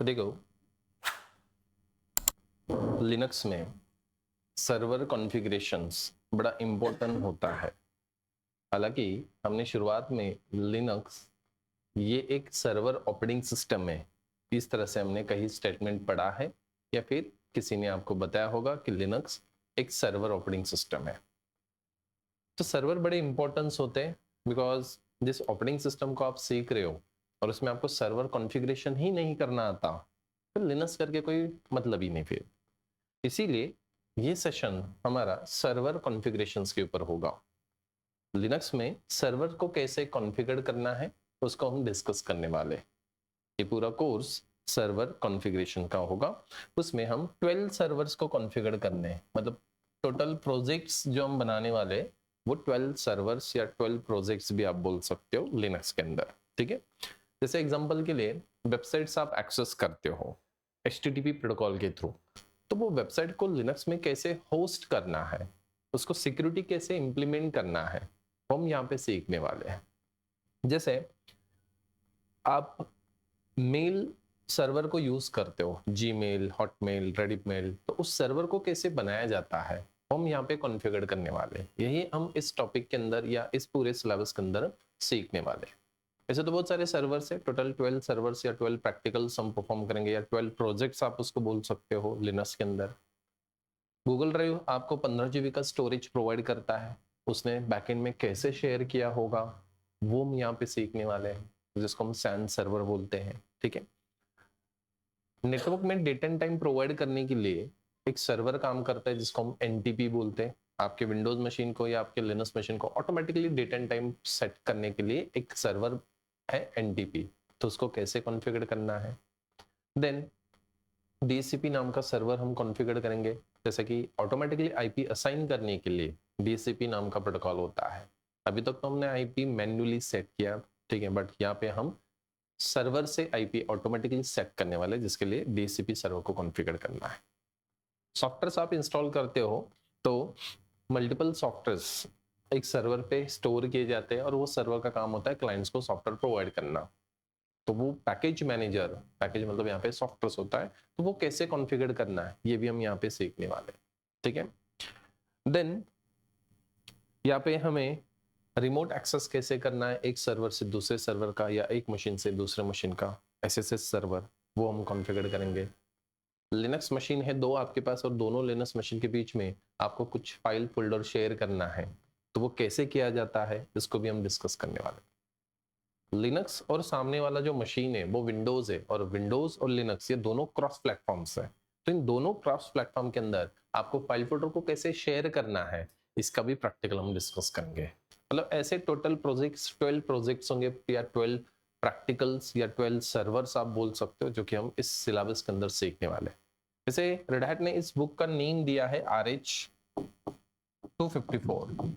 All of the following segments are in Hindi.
तो देखो, लिनक्स में सर्वर कॉन्फ़िगरेशंस बड़ा इम्पोर्टेंट होता है। हालांकि हमने शुरुआत में लिनक्स ये एक सर्वर ऑपरेटिंग सिस्टम है, इस तरह से हमने कहीं स्टेटमेंट पढ़ा है या फिर किसी ने आपको बताया होगा कि लिनक्स एक सर्वर ऑपरेटिंग सिस्टम है। तो सर्वर बड़े इंपॉर्टेंस होते हैं बिकॉज जिस ऑपरेटिंग सिस्टम को आप सीख रहे हो और उसमें आपको सर्वर कॉन्फ़िगरेशन ही नहीं करना आता, तो लिनक्स करके कोई मतलब ही नहीं फिर। इसीलिए ये सेशन हमारा सर्वर कॉन्फ़िगरेशंस के ऊपर होगा। लिनक्स में सर्वर को कैसे कॉन्फ़िगर करना है उसको हम डिस्कस करने वाले। ये पूरा कोर्स सर्वर कॉन्फ़िगरेशन का होगा। उसमें हम 12 सर्वर्स को कॉन्फ़िगर करने हैं, मतलब टोटल प्रोजेक्ट्स जो हम बनाने वाले हैं वो 12 सर्वर्स या 12 प्रोजेक्ट्स भी आप बोल सकते हो लिनक्स के अंदर। ठीक है, जैसे एग्जांपल के लिए वेबसाइट्स आप एक्सेस करते हो HTTP प्रोटोकॉल के थ्रू, तो वो वेबसाइट को लिनक्स में कैसे होस्ट करना है, उसको सिक्योरिटी कैसे इंप्लीमेंट करना है, हम यहाँ पे सीखने वाले हैं। जैसे आप मेल सर्वर को यूज करते हो, जीमेल, हॉटमेल, रेडिट मेल, तो उस सर्वर को कैसे बनाया जाता है हम यहाँ पे कॉन्फ़िगर करने वाले हैं। यही हम इस टॉपिक के अंदर या इस पूरे सिलेबस के अंदर सीखने वाले हैं। ऐसे तो बहुत सारे सर्वर्स है, टोटल 12 सर्वर्स या 12 प्रैक्टिकल्स हम परफॉर्म करेंगे या 12 प्रोजेक्ट्स आप उसको बोल सकते हो लिनक्स के अंदर। गूगल ड्राइव आपको 15 GB का स्टोरेज प्रोवाइड करता है, उसने बैकएंड में कैसे शेयर किया होगा वो हम यहाँ पे सीखने वाले हैं, जिसको हम सैन सर्वर बोलते हैं। ठीक है, नेटवर्क में डेट एंड टाइम प्रोवाइड करने के लिए एक सर्वर काम करता है जिसको हम NTP बोलते हैं। आपके विंडोज मशीन को या आपके लिनक्स मशीन को automatically date and time set करने के लिए एक सर्वर है NTP। तो उसको कैसे कॉन्फ़िगर करना है। देन DHCP नाम का सर्वर हम कॉन्फ़िगर करेंगे, जैसे कि ऑटोमेटिकली IP असाइन करने के लिए DHCP नाम का प्रोटोकॉल होता है। अभी तक तो हमने IP मैन्युअली सेट किया, ठीक है, बट यहाँ पे हम सर्वर से IP ऑटोमेटिकली सेट करने वाले, जिसके लिए DHCP सर्वर को कॉन्फ़िगर करना है। सॉफ्टवेयर आप इंस्टॉल करते हो तो मल्टीपल सॉफ्टवेयर्स एक सर्वर पे स्टोर किए जाते हैं और वो सर्वर का काम होता है क्लाइंट्स को सॉफ्टवेयर प्रोवाइड करना। तो वो पैकेज मैनेजर, पैकेज मतलब यहाँ पे सॉफ्टवेयर होता है, तो वो कैसे कॉन्फ़िगर करना है ये भी हम यहाँ पे सीखने वाले हैं। ठीक है, देन यहाँ पे हमें रिमोट एक्सेस कैसे करना है एक सर्वर से दूसरे सर्वर का या एक मशीन से दूसरे मशीन का, SSH सर्वर, वो हम कॉन्फ़िगर करेंगे। लिनक्स मशीन है दो आपके पास और दोनों लिनक्स मशीन के बीच में आपको कुछ फाइल फोल्डर शेयर करना है, तो वो कैसे किया जाता है इसको भी हम डिस्कस करने वाले। लिनक्स और सामने वाला जो मशीन है वो विंडोज है, और विंडोज और लिनक्स ये दोनों क्रॉस प्लेटफॉर्म्स है। तो इन दोनों क्रॉस प्लेटफॉर्म के अंदर आपको फाइल फोल्डर को कैसे शेयर करना है इसका भी प्रैक्टिकल हम डिस्कस करेंगे। मतलब ऐसे टोटल प्रोजेक्ट्स 12 प्रोजेक्ट्स होंगे या 12 प्रैक्टिकल्स या 12 सर्वर्स आप बोल सकते हो, जो कि हम इस सिलेबस के अंदर सीखने वाले। जैसे रेड हैट ने इस बुक का नेम दिया है RH254।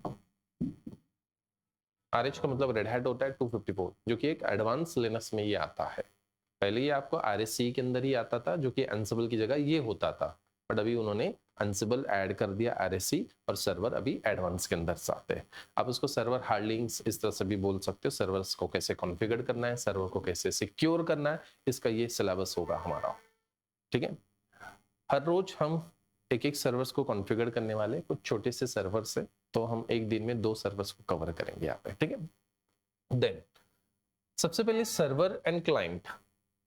RH का मतलब रेड हैट होता है, 254 जो कि एक एडवांस लिनक्स में ये आता है। पहले ये आपको RSC के अंदर ही आता था, जो कि एंसिबल की जगह ये होता था, बट अभी उन्होंने एंसिबल ऐड कर दिया RSC, और सर्वर अभी एडवांस के अंदर से आते हैं। आप उसको सर्वर हार्डलिंक्स इस तरह से भी बोल सकते हो। सर्वर्स को कैसे कॉन्फ़िगर करना है, सर्वर को कैसे सिक्योर करना है, इसका ये सिलेबस होगा हमारा। ठीक है, हर रोज हम एक एक सर्वर्स को कॉन्फ़िगर करने वाले, कुछ छोटे से सर्वर से, तो हम एक दिन में 2 सर्वर्स को कवर करेंगे यहाँ पे। ठीक है, देन सबसे पहले सर्वर एंड क्लाइंट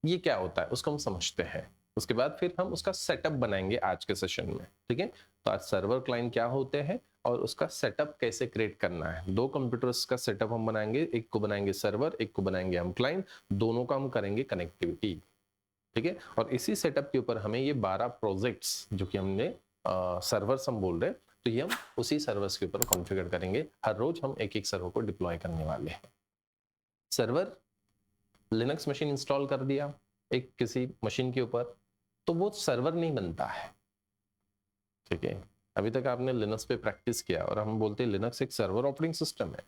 ये क्या होता है उसको हम समझते हैं, उसके बाद फिर हम उसका सेटअप बनाएंगे आज के सेशन में। ठीक है, तो आज सर्वर क्लाइंट क्या होते हैं और उसका सेटअप कैसे क्रिएट करना है। 2 कंप्यूटर्स का सेटअप हम बनाएंगे, एक को बनाएंगे सर्वर, एक को बनाएंगे हम क्लाइंट, दोनों का हम करेंगे कनेक्टिविटी। ठीक है, और इसी सेटअप के ऊपर हमें ये 12 प्रोजेक्ट्स जो कि हमने सर्वर्स हम बोल रहे हैं, तो ये हम उसी सर्वर्स के ऊपर कॉन्फ़िगर करेंगे। हर रोज हम एक एक सर्वर को डिप्लॉय करने वाले हैं। सर्वर लिनक्स मशीन इंस्टॉल कर दिया एक किसी मशीन के ऊपर, तो वो सर्वर नहीं बनता है। ठीक है, अभी तक आपने लिनक्स पे प्रैक्टिस किया और हम बोलते हैं लिनक्स एक सर्वर ऑपरेटिंग सिस्टम है,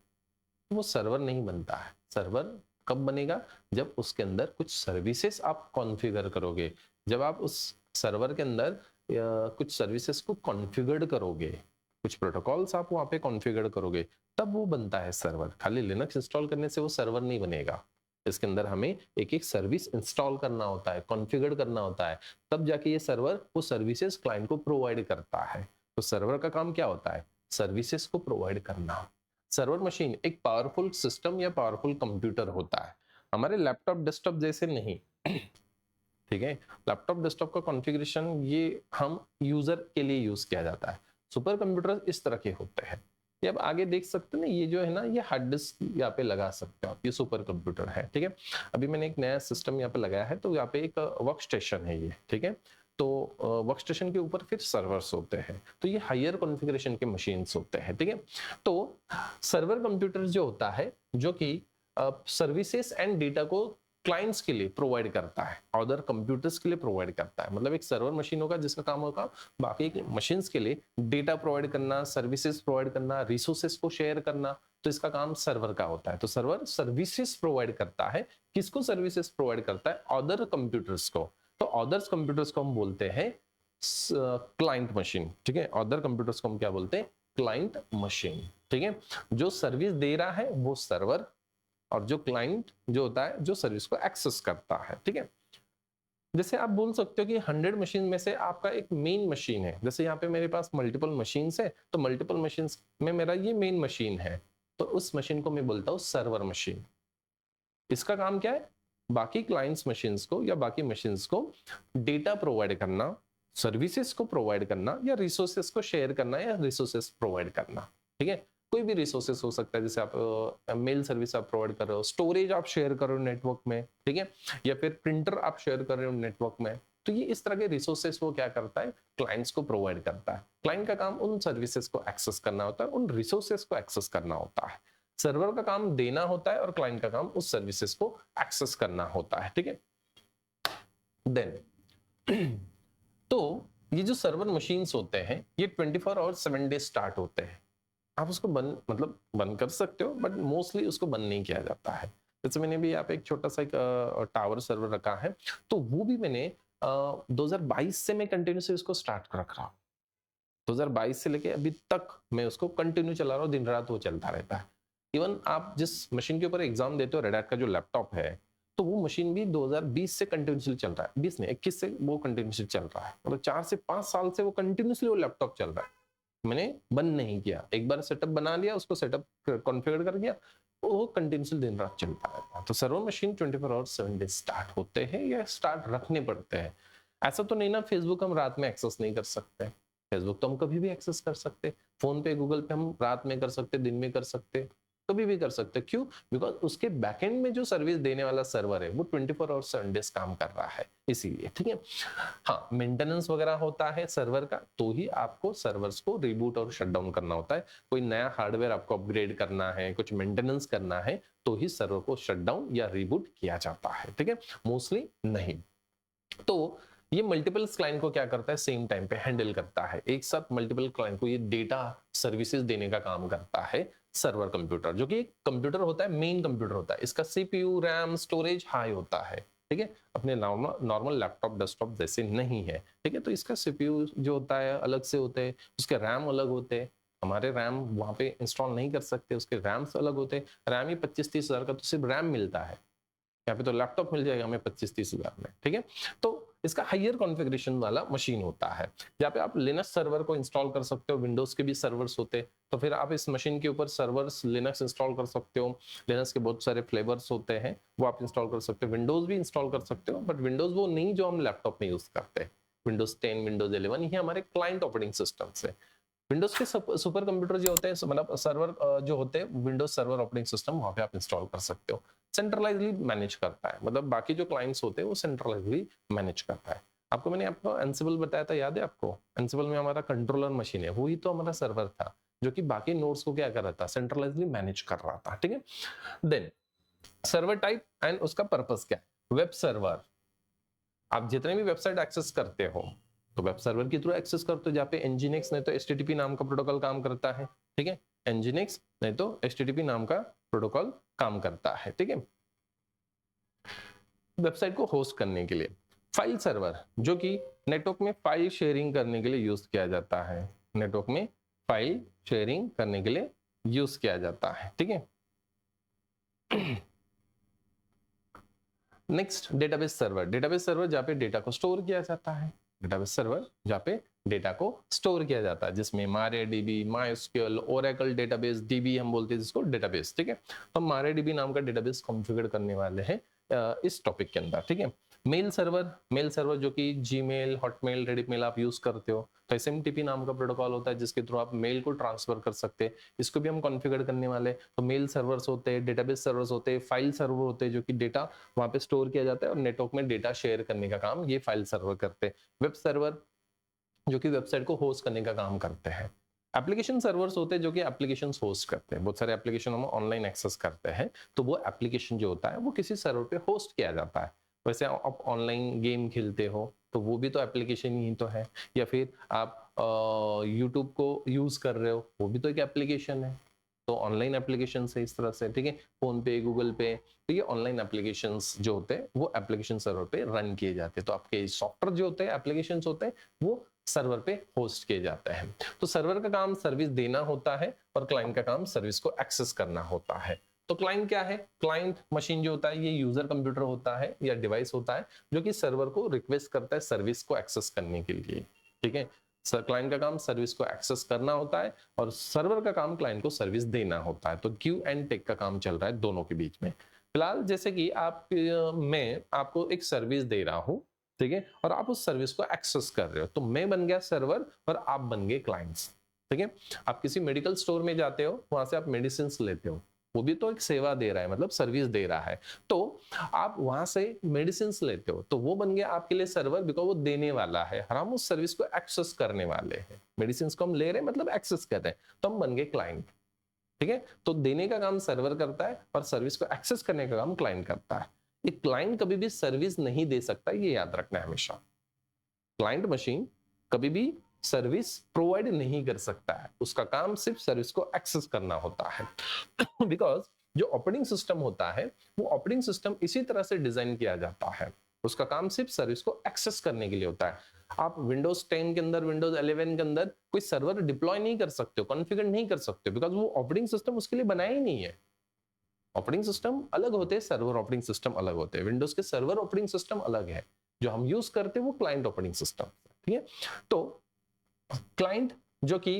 तो वो सर्वर नहीं बनता है। सर्वर कब बनेगा, जब उसके अंदर कुछ सर्विसेज आप कॉन्फ़िगर करोगे, जब आप उस सर्वर के अंदर कुछ सर्विसेज को कॉन्फ़िगर करोगे, कुछ प्रोटोकॉल्स आप वहां पे कॉन्फ़िगर करोगे, तब वो बनता है सर्वर। खाली लिनक्स इंस्टॉल करने से वो सर्वर नहीं बनेगा। इसके अंदर हमें एक एक सर्विस इंस्टॉल करना होता है, कॉन्फ़िगर करना होता है, तब जाके ये सर्वर वो सर्विसेज क्लाइंट को प्रोवाइड करता है। तो सर्वर का काम क्या होता है? सर्विसेज को प्रोवाइड करना। सर्वर मशीन एक पावरफुल सिस्टम या पावरफुल कंप्यूटर होता है, हमारे लैपटॉप डेस्कटॉप जैसे नहीं। ठीक है, लैपटॉप डेस्कटॉप का कॉन्फ़िगरेशन ये हम यूजर के लिए यूज किया जाता है। सुपर कंप्यूटर इस तरह के होते हैं। ये अब आगे देख सकते हैं ना, ये जो है ना, ये हार्ड डिस्क यहाँ पे लगा सकते हो आप, ये सुपर कंप्यूटर है। ठीक है, अभी मैंने एक नया सिस्टम यहाँ पे लगाया है, तो यहाँ पे एक वर्क स्टेशन है ये। ठीक है, तो वर्क स्टेशन के ऊपर फिर सर्वर्स होते हैं, तो ये हायर कॉन्फ़िगरेशन के मशीन्स होते हैं। ठीक है, तो सर्वर कंप्यूटर जो होता है, जो कि सर्विसेज एंड डेटा को क्लाइंट्स के लिए प्रोवाइड करता है, अदर कंप्यूटर्स के लिए प्रोवाइड करता है। मतलब एक सर्वर मशीन होगा जिसका काम होगा बाकी मशीन्स के लिए डेटा प्रोवाइड करना, सर्विसेज प्रोवाइड करना, रिसोर्सेज को शेयर करना। तो इसका काम सर्वर का होता है। तो सर्वर सर्विसेज प्रोवाइड करता है। किसको सर्विसेज प्रोवाइड करता है? अदर कंप्यूटर्स को। तो अदर्स कंप्यूटर्स को हम बोलते हैं क्लाइंट मशीन। ठीक है, अदर कंप्यूटर्स को हम क्या बोलते हैं? Client machine. ठीक है, जो सर्विस दे रहा है वो सर्वर, और जो क्लाइंट जो होता है जो सर्विस को एक्सेस करता है। ठीक है, जैसे आप बोल सकते हो कि 100 मशीन में से आपका एक मेन मशीन है। जैसे यहाँ पे मेरे पास मल्टीपल मशीन्स है, तो मल्टीपल मशीन्स में मेरा ये मेन मशीन है, तो उस मशीन को मैं बोलता हूँ सर्वर मशीन। इसका काम क्या है? बाकी क्लाइंट्स मशीन्स को या बाकी मशीन्स को डेटा प्रोवाइड करना, सर्विसेज को प्रोवाइड करना, या रिसोर्सेज को शेयर करना, या रिसोर्सेज प्रोवाइड करना। ठीक है, कोई भी रिसोर्सेज हो सकता है, जैसे आप मेल सर्विस आप प्रोवाइड कर रहे हो, स्टोरेज आप शेयर कर रहे हो नेटवर्क में। ठीक है, या फिर प्रिंटर आप शेयर कर रहे हो नेटवर्क में। तो ये इस तरह के रिसोर्सेज वो क्या करता है? क्लाइंट्स को प्रोवाइड करता है। क्लाइंट का काम उन सर्विसेज को एक्सेस करना होता है, उन रिसोर्सेज को एक्सेस करना होता है। सर्वर का काम देना होता है और क्लाइंट का काम उस सर्विसेज को एक्सेस करना होता है। ठीक है, देन तो ये जो सर्वर मशीन्स होते हैं, ये 24 और 7 डेज स्टार्ट होते हैं। आप उसको बंद, मतलब बंद कर सकते हो, बट मोस्टली उसको बंद नहीं किया जाता है। जैसे मैंने भी यहाँ पे एक छोटा सा एक टावर सर्वर रखा है, तो वो भी मैंने 2022 से मैं कंटिन्यूसली उसको स्टार्ट कर रखा हूँ। 2022 से लेके अभी तक मैं उसको कंटिन्यू चला रहा हूँ, दिन रात वो चलता रहता है। इवन आप जिस मशीन के ऊपर एग्जाम देते हो, रेड हैट का जो लैपटॉप है, तो वो मशीन भी 2020 से कंटिन्यूसली चल रहा है। 20 नहीं, 21 से वो कंटिन्यूसली चल रहा है। मतलब 4 से 5 साल से वो कंटिन्यूसली वो लैपटॉप चल रहा है। मैंने बंद नहीं किया। एक बार सेटअप बना लिया, उसको सेटअप कॉन्फ़िगर कर दिया, वो कंटिन्यूसली दिन रात चलता रहता है। तो सर्वर मशीन 24 और 7 डेज स्टार्ट होते हैं या स्टार्ट रखने पड़ते हैं। ऐसा तो नहीं ना फेसबुक हम रात में एक्सेस नहीं कर सकते। फेसबुक तो हम कभी भी एक्सेस कर सकते। फोन पे, गूगल पे हम रात में कर सकते, दिन में कर सकते, कभी भी कर सकते। क्यों? बिकॉज उसके बैकएंड में जो सर्विस देने वाला सर्वर है वो 24 और 7 डेज काम कर रहा है, इसीलिए। ठीक है, हाँ, मेंटेनेंस वगैरह होता है सर्वर का, तो ही आपको सर्वर्स को रिबूट और शट डाउन करना होता है। कोई नया हार्डवेयर आपको अपग्रेड करना है, कुछ मेंटेनेंस करना है, तो ही सर्वर को शट डाउन या रिबूट किया जाता है। ठीक है, मोस्टली नहीं। तो ये मल्टीपल क्लाइंट को क्या करता है? सेम टाइम पे हैंडल करता है। एक साथ मल्टीपल क्लाइंट को ये डेटा सर्विसेज देने का काम करता है सर्वर कंप्यूटर, जो कि एक कंप्यूटर होता है, मेन कंप्यूटर होता है। इसका सीपीयू, रैम, स्टोरेज हाई होता है। ठीक है, अपने नॉर्मल लैपटॉप डेस्कटॉप जैसे नहीं है। ठीक है, तो इसका सीपीयू जो होता है अलग से होते हैं, उसके रैम अलग होते हैं। हमारे रैम वहां पे इंस्टॉल नहीं कर सकते, उसके रैम्स अलग होते हैं। रैम ही 25-30 हजार का तो सिर्फ रैम मिलता है। यहाँ पे तो लैपटॉप मिल जाएगा हमें 25-30 हजार में। ठीक है, तो इसका हायर कॉन्फ़िगरेशन वाला मशीन होता है, जहाँ पे आप लिनक्स सर्वर को इंस्टॉल कर सकते हो। विंडोज के भी सर्वर्स होते हैं, तो फिर आप इस मशीन के ऊपर सर्वर्स लिनक्स इंस्टॉल कर सकते हो। लिनक्स के बहुत सारे फ्लेवर्स होते हैं, वो आप इंस्टॉल कर सकते हो। विंडोज भी इंस्टॉल कर सकते हो, बट विंडोज वो नहीं जो हम लैपटॉप में यूज करते हैं। विंडोज 10, विंडोज 11 ये हमारे क्लाइंट ऑपरेटिंग सिस्टम है। विंडोज के सुपर कंप्यूटर जो होते हैं, मतलब सर्वर जो होते हैं, विंडोज सर्वर ऑपरेटिंग सिस्टम, वहां पे आप इंस्टॉल कर सकते हो। सेंट्रलाइजली मैनेज करता है, मतलब बाकी जो क्लाइंट्स होते हैं वो सेंट्रलाइजली मैनेज करता है। आपको मैंने आपको एंसिबल बताया था, याद है आपको? एंसिबल में हमारा कंट्रोलर मशीन है, वही तो हमारा सर्वर था, जो कि बाकी नोड्स को क्या कर रहा था? सेंट्रलाइजली मैनेज कर रहा था। ठीक है, देन सर्वर टाइप एंड उसका पर्पस क्या है? Web server. आप जितने भी वेबसाइट एक्सेस करते हो, तो वेब सर्वर के थ्रू एक्सेस करते हो, जहाँ पे nginx नहीं तो http नाम का प्रोटोकॉल काम करता है। ठीक है, nginx नहीं तो http नाम का प्रोटोकॉल काम करता है। ठीक है, वेबसाइट को होस्ट करने के लिए। फाइल सर्वर, जो कि नेटवर्क में फाइल शेयरिंग करने के लिए यूज किया जाता है। नेटवर्क में फाइल शेयरिंग करने के लिए यूज किया जाता है। ठीक है, नेक्स्ट डेटाबेस सर्वर जहाँ पे डेटा को स्टोर किया जाता है, डेटाबेस सर्वर जहाँ पे डेटा को स्टोर किया जाता है, जिसमें MariaDB, MySQL, Oracle database, DB हम बोलते हैं जिसको डेटाबेस, ठीक है। तो हम MariaDB नाम का डेटाबेस कॉन्फ़िगर करने वाले हैं इस टॉपिक के अंदर, ठीक है। मेल सर्वर जो कि जीमेल, हॉटमेल, रेडिमेल आप यूज करते हो, तो SMTP नाम का प्रोटोकॉल होता है जिसके थ्रू आप मेल को ट्रांसफर कर सकते हैं, इसको भी हम कॉन्फ़िगर करने वाले। तो मेल सर्वर्स होते हैं, डेटाबेस सर्वर्स होते हैं, फाइल सर्वर होते हैं जो कि डेटा वहां पे स्टोर किया जाता है और नेटवर्क में डेटा शेयर करने का काम ये फाइल सर्वर करते हैं। वेब सर्वर जो कि वेबसाइट को होस्ट करने का काम करते हैं। एप्लीकेशन सर्वर्स होते हैं जो कि एप्लीकेशंस होस्ट करते हैं, बहुत सारे एप्लीकेशन हम ऑनलाइन एक्सेस करते हैं, तो वो एप्लीकेशन जो होता है वो किसी सर्वर पे होस्ट किया जाता है। वैसे आप ऑनलाइन गेम खेलते हो तो वो भी तो एप्लीकेशन ही तो है, या फिर आप यूट्यूब को यूज कर रहे हो वो भी तो एक एप्लीकेशन है। तो ऑनलाइन एप्लीकेशन है इस तरह से, ठीक है। फोन पे, गूगल पे, तो ये ऑनलाइन एप्लीकेशंस जो होते हैं वो एप्लीकेशन सर्वर पे रन किए जाते हैं। तो आपके सॉफ्टवेयर जो होते हैं, एप्लीकेशंस होते हैं, वो सर्वर पे होस्ट किए जाते हैं। तो सर्वर का काम सर्विस देना होता है और क्लाइंट का काम सर्विस को एक्सेस करना होता है। तो क्लाइंट क्या है? क्लाइंट मशीन जो होता है ये यूजर कंप्यूटर होता है या डिवाइस होता है जो कि सर्वर को रिक्वेस्ट करता है सर्विस को एक्सेस करने के लिए, ठीक है। क्लाइंट का काम सर्विस को एक्सेस करना होता है और सर्वर का काम क्लाइंट को सर्विस देना होता है। तो गिव एंड टेक का काम चल रहा है दोनों के बीच में। फिलहाल जैसे कि मैं आपको एक सर्विस दे रहा हूं, ठीक है, और आप उस सर्विस को एक्सेस कर रहे हो, तो मैं बन गया सर्वर और आप बन गए क्लाइंट्स, ठीक है। आप किसी मेडिकल स्टोर में जाते हो, वहां से आप मेडिसिन लेते हो, वो भी तो एक सेवा दे रहा है, मतलब सर्विस दे रहा है। तो आप वहां से मेडिसिन लेते हो तो वो बन गया आपके लिए सर्वर, बिकॉज वो देने वाला है और हम उस सर्विस को एक्सेस करने वाले हैं। मेडिसिन को हम ले रहे हैं मतलब एक्सेस कर रहे हैं, तो हम बन गए क्लाइंट, ठीक है। तो देने का काम सर्वर करता है और सर्विस को एक्सेस करने का काम क्लाइंट करता है। एक क्लाइंट कभी भी सर्विस नहीं दे सकता, ये याद रखना है हमेशा। क्लाइंट मशीन कभी भी सर्विस प्रोवाइड नहीं कर सकता है, उसका काम सिर्फ सर्विस को एक्सेस करना होता है। बिकॉज जो ऑपरेटिंग सिस्टम होता है वो ऑपरेटिंग सिस्टम इसी तरह से डिजाइन किया जाता है, उसका काम सिर्फ सर्विस को एक्सेस करने के लिए होता है। आप विंडोज 10 के अंदर, विंडोज 11 के अंदर कोई सर्वर डिप्लॉय नहीं कर सकते हो, कॉन्फ़िगर नहीं कर सकते हो, बिकॉज वो ऑपरेटिंग सिस्टम उसके लिए बनाया ही नहीं है। ऑपरेटिंग सिस्टम अलग होते हैं, सर्वर ऑपरेटिंग सिस्टम अलग होते हैं। विंडोज के सर्वर ऑपरेटिंग सिस्टम अलग है, जो हम यूज करते हैं वो क्लाइंट ऑपरेटिंग सिस्टम, ठीक है। तो क्लाइंट जो कि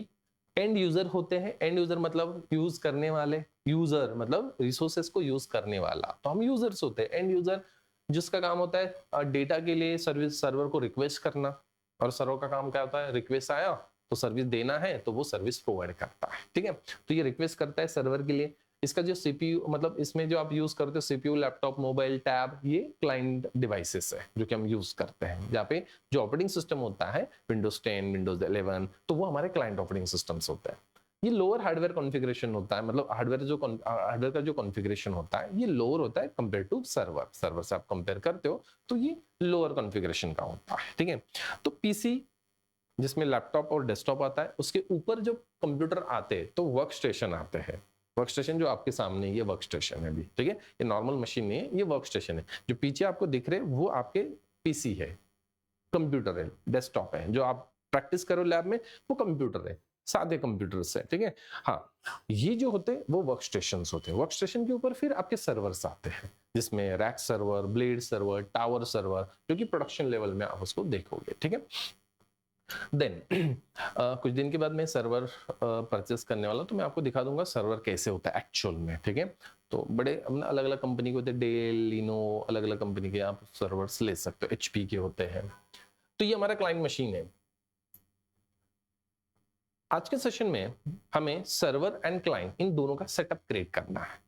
एंड यूजर होते हैं, एंड यूजर मतलब यूज करने वाले, यूजर मतलब रिसोर्सेस को यूज करने वाला, तो हम यूजर्स होते हैं। एंड यूजर जिसका काम होता है डेटा के लिए सर्विस सर्वर को रिक्वेस्ट करना, और सर्वर का काम क्या होता है? रिक्वेस्ट आया तो सर्विस देना है तो वो सर्विस प्रोवाइड करता है, ठीक है। तो ये रिक्वेस्ट करता है सर्वर के लिए। इसका जो सीपीयू मतलब इसमें जो आप यूज करते हो सीपीयू, लैपटॉप, मोबाइल, टैब, ये क्लाइंट डिवाइसेस है जो कि हम यूज करते हैं, जहाँ पे जो ऑपरेटिंग सिस्टम होता है विंडोज 10, विंडोज 11, तो वो हमारे क्लाइंट ऑपरेटिंग सिस्टम्स होता है। ये लोअर हार्डवेयर कॉन्फ़िगरेशन होता है, मतलब हार्डवेयर का जो कॉन्फ़िगरेशन होता है ये लोअर होता है कंपेयर टू सर्वर। सर्वर से आप कंपेयर करते हो तो ये लोअर कॉन्फ़िगरेशन का होता है, ठीक है। तो पीसी जिसमें लैपटॉप और डेस्कटॉप आता है, उसके ऊपर जो कंप्यूटर आते हैं तो वर्क स्टेशन आते हैं। वर्क स्टेशन जो आपके सामने ये वर्क स्टेशन है अभी, ठीक है, ये नॉर्मल मशीन नहीं है, ये वर्क स्टेशन है। जो पीछे आपको दिख रहे हैं वो आपके पीसी है, कंप्यूटर है, डेस्कटॉप है। जो आप प्रैक्टिस करो लैब में वो कंप्यूटर है, सादे कंप्यूटर्स है, ठीक है। हाँ, ये जो होते हैं वो वर्क स्टेशन होते हैं। वर्क स्टेशन के ऊपर फिर आपके सर्वर्स आते हैं, जिसमें rack server, blade server, tower server, जो कि प्रोडक्शन लेवल में आप उसको देखोगे, ठीक है। देन कुछ दिन के बाद मैं सर्वर परचेस करने वाला हूं, तो मैं आपको दिखा दूंगा सर्वर कैसे होता है एक्चुअल में, ठीक है। तो बड़े अलग अलग कंपनी के होते हैं, डेल, लिनो, अलग अलग कंपनी के आप सर्वर्स ले सकते हो, एचपी के होते हैं। तो ये हमारा क्लाइंट मशीन है। आज के सेशन में हमें सर्वर एंड क्लाइंट इन दोनों का सेटअप क्रिएट करना है।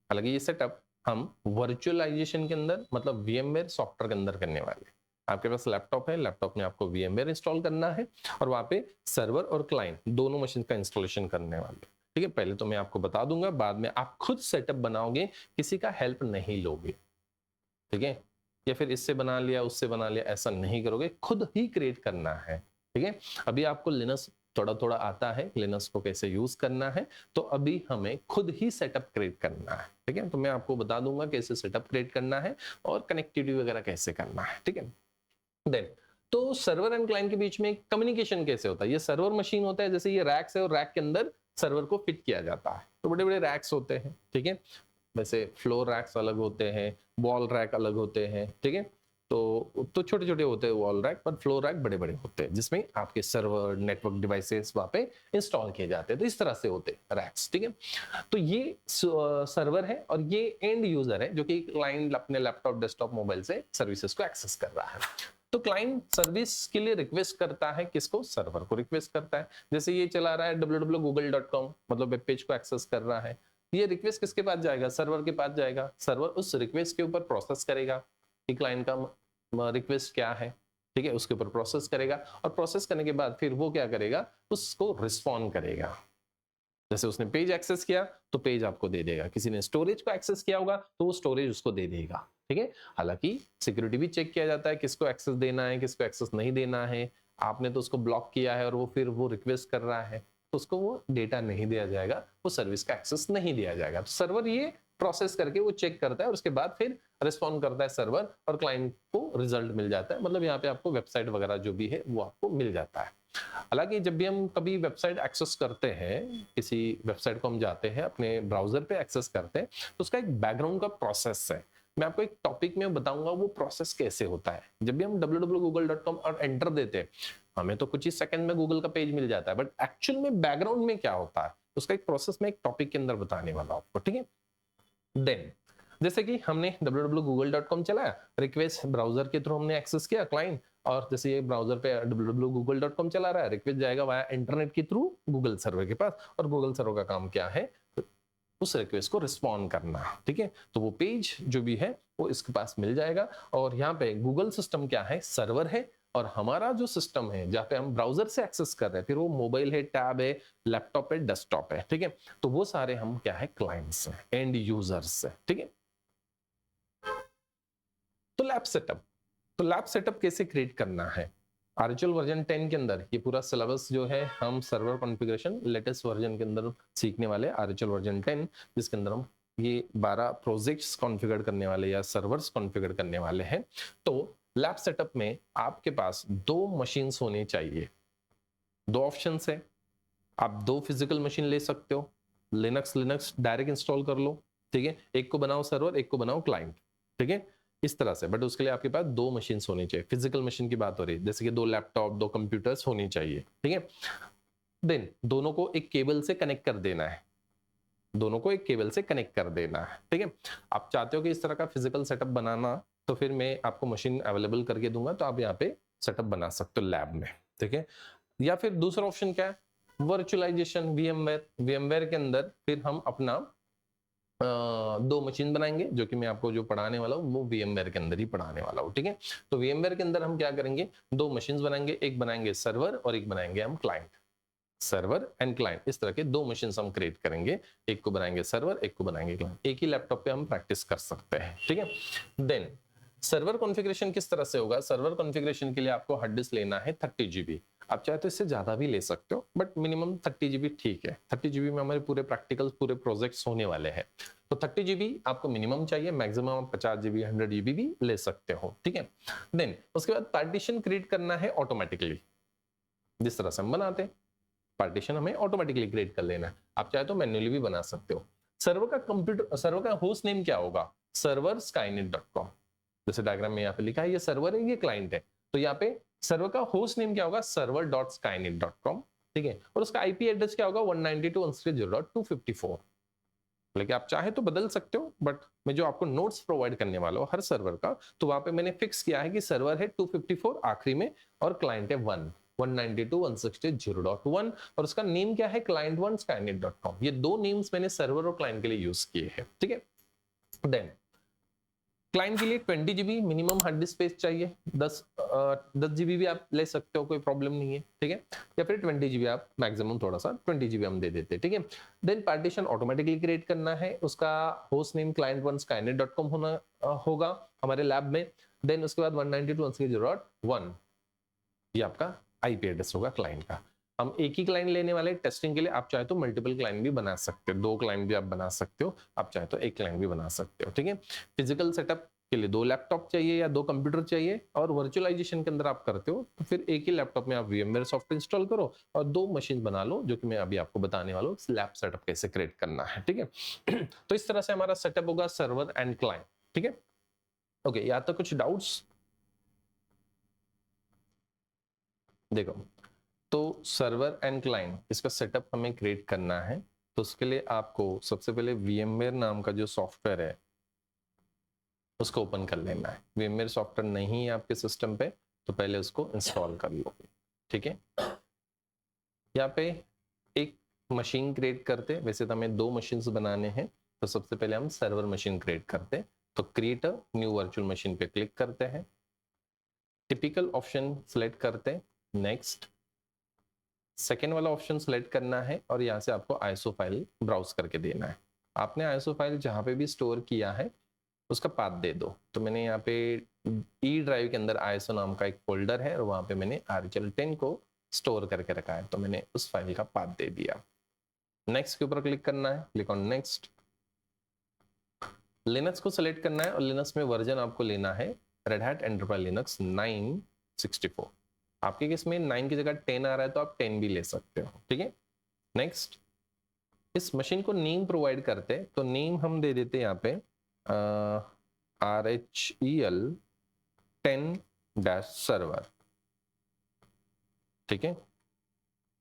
हालांकि ये सेटअप हम वर्चुअलाइजेशन के अंदर मतलब वीएमवेयर सॉफ्टवेयर के अंदर करने वाले हैं। आपके पास लैपटॉप है, लैपटॉप में आपको वीएमवेयर इंस्टॉल करना है और वहां पे सर्वर और क्लाइंट दोनों मशीन का इंस्टॉलेशन करने वाले, ठीक है। पहले तो मैं आपको बता दूंगा, बाद में आप खुद सेटअप बनाओगे, किसी का हेल्प नहीं लोगे, ठीक है। या फिर इससे बना लिया उससे बना लिया, ऐसा नहीं करोगे, खुद ही क्रिएट करना है, ठीक है। अभी आपको लिनक्स थोड़ा थोड़ा आता है, लिनक्स को कैसे यूज करना है, तो अभी हमें खुद ही सेटअप क्रिएट करना है, ठीक है। तो मैं आपको बता दूंगा कैसे सेटअप क्रिएट करना है और कनेक्टिविटी वगैरह कैसे करना है, ठीक है। देन तो सर्वर एंड क्लाइंट के बीच में कम्युनिकेशन कैसे होता है? ये सर्वर मशीन होता है, जैसे ये रैक्स है और रैक के अंदर सर्वर को फिट किया जाता है, तो बड़े बड़े रैक्स होते हैं, ठीक है। वैसे फ्लोर रैक्स अलग होते हैं, वॉल रैक अलग होते हैं, ठीक है। तो छोटे छोटे होते हैं वॉल रैक, पर फ्लोर रैक बड़े बड़े होते हैं जिसमें आपके सर्वर नेटवर्क डिवाइसेस वहां पे इंस्टॉल किए जाते हैं। तो इस तरह से होते हैं रैक्स, ठीक है। तो ये सर्वर है और ये एंड यूजर है जो कि क्लाइंट अपने लैपटॉप डेस्कटॉप मोबाइल से सर्विसेज को एक्सेस कर रहा है। तो क्लाइंट सर्विस के लिए रिक्वेस्ट करता है किसको? सर्वर को रिक्वेस्ट करता है। जैसे ये चला रहा है www.google.com, मतलब वेब पेज को एक्सेस कर रहा है। ये रिक्वेस्ट किसके पास जाएगा? सर्वर के पास जाएगा। सर्वर उस रिक्वेस्ट के ऊपर प्रोसेस करेगा कि क्लाइंट का रिक्वेस्ट क्या है, ठीक है, उसके ऊपर प्रोसेस करेगा और प्रोसेस करने के बाद फिर वो क्या करेगा? उसको रिस्पॉन्ड करेगा। जैसे उसने पेज एक्सेस किया तो पेज आपको दे देगा, किसी ने स्टोरेज को एक्सेस किया होगा तो वो स्टोरेज उसको दे देगा, ठीक है। हालांकि सिक्योरिटी भी चेक किया जाता है किसको एक्सेस देना है, किसको एक्सेस नहीं देना है। आपने तो उसको ब्लॉक किया है और वो फिर वो रिक्वेस्ट कर रहा है तो उसको वो डेटा नहीं दिया जाएगा, वो सर्विस का एक्सेस नहीं दिया जाएगा। तो सर्वर ये प्रोसेस करके वो चेक करता है और उसके बाद फिर रिस्पॉन्ड करता है सर्वर और क्लाइंट को रिजल्ट मिल जाता है। मतलब यहाँ पे आपको वेबसाइट वगैरह जो भी है वो आपको मिल जाता है। हालांकि जब भी हम कभी वेबसाइट एक्सेस करते हैं, किसी वेबसाइट को हम जाते हैं अपने ब्राउजर पे एक्सेस करते हैं, तो उसका एक बैकग्राउंड का प्रोसेस है। मैं आपको एक टॉपिक में बताऊंगा वो प्रोसेस कैसे होता है। जब भी हम www.google.com और एंटर देते हैं, हमें तो कुछ ही सेकंड में गूगल का पेज मिल जाता है, बट एक्चुअल में बैकग्राउंड में क्या होता है उसका एक प्रोसेस में एक टॉपिक के अंदर बताने वाला हूं आपको, ठीक है। देन जैसे कि हमने www.google.com चलाया, रिक्वेस्ट ब्राउजर के थ्रू हमने एक्सेस किया क्लाइंट, और जैसे ये ब्राउजर पे www.google.com चला रहा है, रिक्वेस्ट जाएगा वाया इंटरनेट के थ्रू गूगल सर्वर के पास, और गूगल सर्वर का काम क्या है? उस रिक्वेस्ट को रिस्पॉन्ड करना, ठीक है। तो वो पेज जो भी है वो इसके पास मिल जाएगा। और यहाँ पे गूगल सिस्टम क्या है? सर्वर है। और हमारा जो सिस्टम है जहाँ पे हम ब्राउजर से एक्सेस कर रहे हैं, फिर वो मोबाइल है, टैब है, लैपटॉप है, डेस्कटॉप है, ठीक है। तो वो सारे हम क्या है? क्लाइंट्स हैं, एंड यूजर्स है, ठीक है। तो लैब सेटअप कैसे क्रिएट करना है? आरएचएल वर्जन 10 के अंदर ये पूरा सिलेबस जो है हम सर्वर कॉन्फ़िगरेशन लेटेस्ट वर्जन के अंदर सीखने वाले, आरएचएल वर्जन 10, जिसके अंदर हम ये 12 प्रोजेक्ट्स कॉन्फ़िगर करने वाले या सर्वर्स कॉन्फ़िगर करने वाले हैं। तो लैब सेटअप में आपके पास 2 मशीन्स होने चाहिए। 2 ऑप्शंस है, आप 2 फिजिकल मशीन ले सकते हो, लिनक्स डायरेक्ट इंस्टॉल कर लो, ठीक है। एक को बनाओ सर्वर, एक को बनाओ क्लाइंट, ठीक है, इस तरह से। बट उसके लिए आपके पास 2 मशीन होनी चाहिए। फिजिकल मशीन की बात हो रही है, जैसे कि 2 लैपटॉप, 2 कंप्यूटर्स होनी चाहिए, ठीक है। देन दोनों को एक केबल से कनेक्ट कर देना है, दोनों को एक केबल से कनेक्ट कर देना है, ठीक है। आप चाहते हो कि इस तरह का फिजिकल सेटअप बनाना, तो फिर मैं आपको मशीन अवेलेबल करके दूंगा, तो आप यहाँ पे सेटअप बना सकते हो लैब में, ठीक है। या फिर दूसरा ऑप्शन क्या है? वर्चुअलाइजेशन, वीएमवेयर के अंदर फिर हम अपना 2 मशीन बनाएंगे, जो कि मैं आपको जो पढ़ाने वाला हूँ वो वीएमवेयर के अंदर ही पढ़ाने वाला हूँ, ठीक है। तो वीएमवेयर के अंदर हम क्या करेंगे? 2 मशीन बनाएंगे, एक बनाएंगे सर्वर और एक बनाएंगे हम क्लाइंट। सर्वर एंड क्लाइंट, इस तरह के 2 मशीन हम क्रिएट करेंगे, एक को बनाएंगे सर्वर, एक को बनाएंगे क्लाइंट। एक ही लैपटॉप पे हम प्रैक्टिस कर सकते हैं, ठीक है। देन सर्वर कॉन्फ़िगरेशन किस तरह से होगा? सर्वर कॉन्फ़िगरेशन के लिए आपको हार्ड डिस्क लेना है 30 जीबी। आप चाहे तो इससे ज्यादा भी ले सकते हो, बट मिनिमम 30 जीबी ठीक है। 30 जीबी में हमारे पूरे प्रैक्टिकल्स, पूरे प्रोजेक्ट्स होने वाले हैं। तो 30 जीबी आपको मिनिमम चाहिए, मैक्सिमम आप 50 जीबी 100 जीबी भी ले सकते हो, ठीक है। देन उसके बाद पार्टीशन क्रिएट करना है ऑटोमेटिकली, जिस तरह से हम बनाते हैं पार्टीशन हमें ऑटोमेटिकली क्रिएट कर लेना है। आप चाहे तो मैन्युअली भी बना सकते हो। सर्वर का होस्ट नेम क्या होगा? Server skynet.com। जैसे डायग्राम में यहाँ पे लिखा है, ये सर्वर है, ये क्लाइंट है। तो यहाँ पे सर्वर का होस्ट नेम क्या होगा? server.skynet.com, ठीक है। और उसका आईपी एड्रेस क्या होगा? 192.168.0.254। लेकिन आप चाहे तो बदल सकते हो, बट मैं जो आपको नोट्स प्रोवाइड करने वाला हूँ हर सर्वर का, तो वहां पे मैंने फिक्स किया है कि सर्वर है 254 आखिरी में और क्लाइंट है 192.168.0.1, और उसका नेम क्या है? client1 skynet.com। ये 2 नेम्स मैंने सर्वर और क्लाइंट के लिए यूज किए हैं, ठीक है। देन क्लाइंट के लिए 20 GB minimum hard disk space चाहिए। 10 जीबी भी आप ले सकते हो, कोई प्रॉब्लम नहीं है, ठीक है। या फिर 20 जीबी आप मैक्सिमम, थोड़ा सा 20 जीबी हम दे देते हैं, ठीक है। देन पार्टीशन ऑटोमेटिकली क्रिएट करना है, उसका होस्ट नेम client1 skynet.com होना होगा हमारे लैब में। देन उसके बाद 192.168.0.1 ये आपका आईपी एड्रेस होगा क्लाइंट का। हम एक ही क्लाइंट लेने वाले टेस्टिंग के लिए, आप चाहे तो मल्टीपल क्लाइंट भी बना सकते हो, 2 क्लाइंट भी आप बना सकते हो, आप चाहे तो एक क्लाइंट भी बना सकते हो, ठीक है। फिजिकल सेटअप के लिए 2 लैपटॉप चाहिए या 2 कंप्यूटर चाहिए, और वर्चुअलाइजेशन के अंदर आप करते हो तो फिर एक ही लैपटॉप में आप VMware सॉफ्टवेयर इंस्टॉल करो और 2 मशीन बना लो, जो कि मैं अभी आपको बताने वाला हूँ लैब सेटअप कैसे क्रिएट करना है, ठीक है। तो इस तरह से हमारा सेटअप होगा सर्वर एंड क्लाइंट, ठीक है। ओके, यहाँ तक कुछ डाउट्स? देखो, तो सर्वर एंड क्लाइंट इसका सेटअप हमें क्रिएट करना है, तो उसके लिए आपको सबसे पहले VMware नाम का जो सॉफ्टवेयर है उसको ओपन कर लेना है। VMware सॉफ्टवेयर नहीं है आपके सिस्टम पे तो पहले उसको इंस्टॉल कर लो, ठीक है। यहाँ पे एक मशीन क्रिएट करते, वैसे तो हमें 2 मशीन्स बनाने हैं, तो सबसे पहले हम सर्वर मशीन क्रिएट करते, तो create a new virtual machine पे क्लिक करते हैं, टिपिकल ऑप्शन सेलेक्ट करते, नेक्स्ट, सेकेंड वाला ऑप्शन सेलेक्ट करना है और यहाँ से आपको आईएसओ फाइल ब्राउज करके देना है। आपने आईएसओ फाइल जहाँ पे भी स्टोर किया है उसका पाथ दे दो, तो मैंने यहाँ पे ई ड्राइव के अंदर आईएसओ नाम का एक फोल्डर है और वहाँ पे मैंने RHEL10 को स्टोर करके रखा है, तो मैंने उस फाइल का पाथ दे दिया। नेक्स्ट के ऊपर क्लिक करना है, क्लिक ऑन नेक्स्ट। लिनक्स को सेलेक्ट करना है और लिनक्स में वर्जन आपको लेना है रेड हैट एंटरप्राइज लिनक्स 964। आपके केस में 9 की जगह 10 आ रहा है तो आप 10 भी ले सकते हो, ठीक है। नेक्स्ट, इस मशीन को नेम प्रोवाइड करते, तो नेम हम दे देते यहाँ पे RHEL10-server, ठीक है।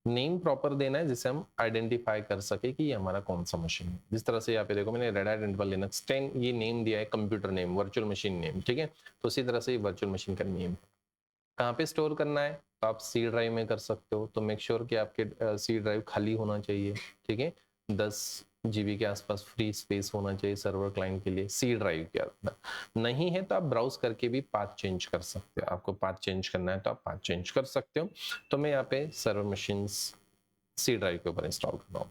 नेम प्रॉपर देना है जिससे हम आइडेंटिफाई कर सके कि ये हमारा कौन सा मशीन है। जिस तरह से यहाँ पे देखो मैंने रेड हैट एंटरप्राइज लिनक्स 10 ये नेम दिया है, computer name, virtual machine name, ठीक है। तो उसी तरह से ये वर्चुअल मशीन का नेम कहाँ पे स्टोर करना है, तो आप सी ड्राइव में कर सकते हो, तो मेक श्योर कि आपके सी ड्राइव खाली होना चाहिए, ठीक है। 10 GB के आसपास फ्री स्पेस होना चाहिए सर्वर क्लाइंट के लिए सी ड्राइव के अंदर। नहीं है तो आप ब्राउज करके भी पाथ चेंज कर सकते हो, आपको पाथ चेंज करना है तो आप पाथ चेंज कर सकते हो। तो मैं यहाँ पे सर्वर मशीन्स सी ड्राइव के ऊपर इंस्टॉल कर रहा हूँ।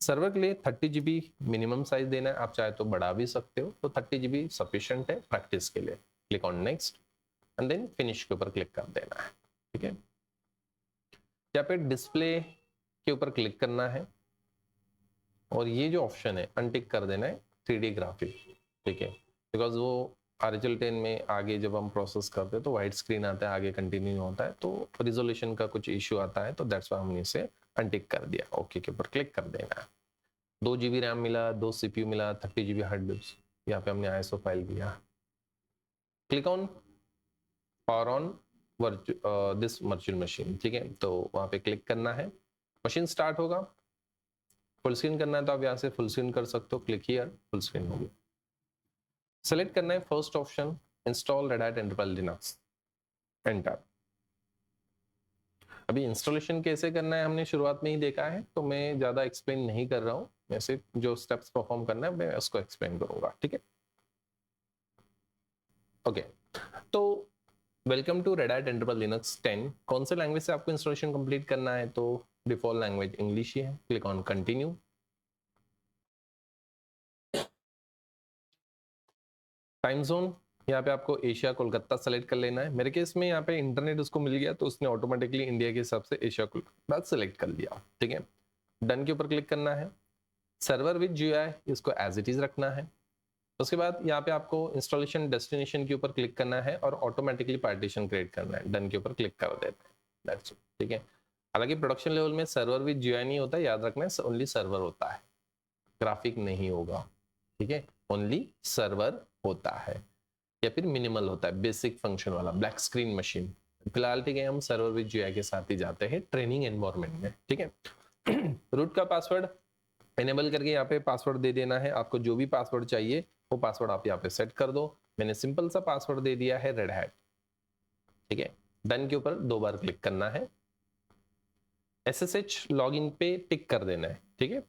सर्वर के लिए 30 GB मिनिमम साइज देना है, आप चाहे तो बढ़ा भी सकते हो, तो 30 GB सफिशिएंट है प्रैक्टिस के लिए। Click on next and then finish के ऊपर क्लिक कर देना है, ठीक है। यहाँ पे डिस्प्ले के ऊपर क्लिक करना है और ये जो ऑप्शन है अनटिक कर देना है 3D ग्राफिक, ठीक है। बिकॉज वो RHEL10 में आगे जब हम प्रोसेस करते हैं तो वाइट स्क्रीन आता है, आगे कंटिन्यू होता है, तो रिजोल्यूशन का कुछ इश्यू आता है, तो दैट्स वाई हमने इसे अनटिक कर दिया। ओके के ऊपर क्लिक कर देना है। 2 GB रैम मिला, 2 CPU मिला, 30 GB हार्ड डिस्क, यहाँ पे हमने ISO फाइल दिया। Click on power on this virtual machine, ठीक है। तो वहाँ पे क्लिक करना है, मशीन स्टार्ट होगा। फुल स्क्रीन करना है तो आप यहाँ से फुल स्क्रीन कर सकते हो, क्लिक हियर, फुल स्क्रीन हो गया। सेलेक्ट करना है first option, install red Hat Enterprise Linux, enter. अभी इंस्टॉलेशन कैसे करना है हमने शुरुआत में ही देखा है, तो मैं ज्यादा एक्सप्लेन नहीं कर रहा हूँ, मैं सिर्फ जो स्टेप्स परफॉर्म करना है मैं उसको एक्सप्लेन करूंगा, ठीक है। ओके, तो welcome to Red Hat Enterprise Linux 10। कौन से लैंग्वेज से आपको इंस्टॉलेशन कंप्लीट करना है, तो डिफॉल्ट लैंग्वेज इंग्लिश ही है। Click on continue. Time zone यहाँ पे आपको एशिया कोलकाता सेलेक्ट कर लेना है। मेरे केस में यहाँ पे इंटरनेट उसको मिल गया तो उसने ऑटोमेटिकली इंडिया के हिसाब से एशिया कोलकाता सेलेक्ट कर लिया, ठीक है। डन के ऊपर क्लिक करना है। सर्वर विद GUI इसको एज इट इज रखना है। उसके बाद यहाँ पे आपको इंस्टॉलेशन डेस्टिनेशन के ऊपर क्लिक करना है और ऑटोमेटिकली पार्टीशन क्रिएट करना है। डन के ऊपर क्लिक कर देते हैं, दैट्स इट, ठीक है। हालांकि प्रोडक्शन लेवल में सर्वर विद GUI नहीं होता, याद रखना है ओनली सर्वर होता है, ग्राफिक नहीं होगा, ठीक है। ओनली सर्वर होता है या फिर मिनिमल होता है, बेसिक फंक्शन वाला ब्लैक स्क्रीन मशीन। फिलहाल ठीक है, हम सर्वर विद GUI के साथ ही जाते हैं ट्रेनिंग एनवायरनमेंट में, ठीक है। रूट का पासवर्ड एनेबल करके यहाँ पे पासवर्ड दे देना है। आपको जो भी पासवर्ड चाहिए वो पासवर्ड आप यहाँ पे सेट कर दो। मैंने सिंपल सा पासवर्ड दे दिया है रेड हैट, ठीक है। डन के ऊपर 2 बार क्लिक करना है। SSH लॉगिन पे टिक कर देना है, ठीक है।